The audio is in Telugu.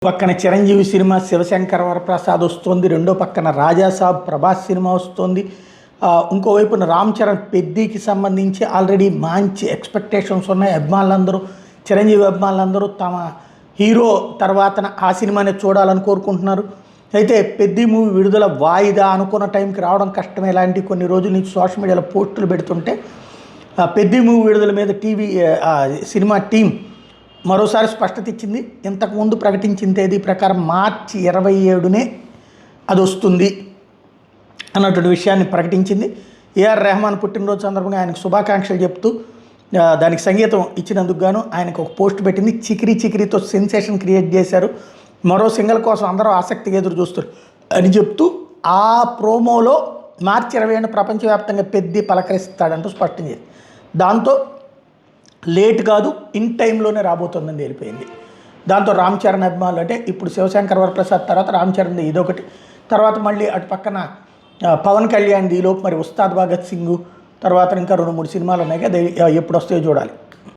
పక్కన చిరంజీవి సినిమా శివశంకర వరప్రసాద్ వస్తుంది, రెండో పక్కన రాజాసాబ్ ప్రభాస్ సినిమా వస్తుంది, ఇంకోవైపున రామ్ చరణ్ పెద్దికి సంబంధించి ఆల్రెడీ మంచి ఎక్స్పెక్టేషన్స్ ఉన్నాయి. అభిమానులందరూ చిరంజీవి అభిమానులందరూ తమ హీరో తర్వాతన ఆ సినిమాని చూడాలని కోరుకుంటున్నారు. అయితే పెద్ది మూవీ విడుదల వాయిదా అనుకున్న టైంకి రావడం కష్టమే. ఇలాంటి కొన్ని రోజుల నుంచి సోషల్ మీడియాలో పోస్టులు పెడుతుంటే పెద్ది మూవీ విడుదల మీద సినిమా టీం మరోసారి స్పష్టత ఇచ్చింది. ఇంతకుముందు ప్రకటించిన తేదీ ప్రకారం మార్చి 27నే అది వస్తుంది అన్నటువంటి విషయాన్ని ప్రకటించింది. ఏఆర్ రెహమాన్ పుట్టినరోజు సందర్భంగా ఆయనకు శుభాకాంక్షలు చెప్తూ దానికి సంగీతం ఇచ్చినందుకు గాను ఆయనకు ఒక పోస్ట్ పెట్టింది. చికిరి చికిరితో సెన్సేషన్ క్రియేట్ చేశారు, మరో సింగల్ కోసం అందరూ ఆసక్తిగా ఎదురు చూస్తారు అని చెప్తూ ఆ ప్రోమోలో మార్చి 27న ప్రపంచవ్యాప్తంగా పెద్ది పలకరిస్తాడంటూ స్పష్టం చేసింది. దాంతో లేట్ కాదు, ఇన్ టైంలోనే రాబోతుందని తెలిపోయింది. దాంతో రామ్ చరణ్ అభిమానులు అంటే ఇప్పుడు శివశంకర్ వరప్రసాద్ తర్వాత రామ్ చరణ్ ఇదొకటి, తర్వాత మళ్ళీ అటు పక్కన పవన్ కళ్యాణ్ ఈలోపు మరి ఉస్తాద్ భగత్ సింగ్ తర్వాత ఇంకా 2-3 సినిమాలు ఉన్నాయి కదా, ఎప్పుడు వస్తాయో చూడాలి.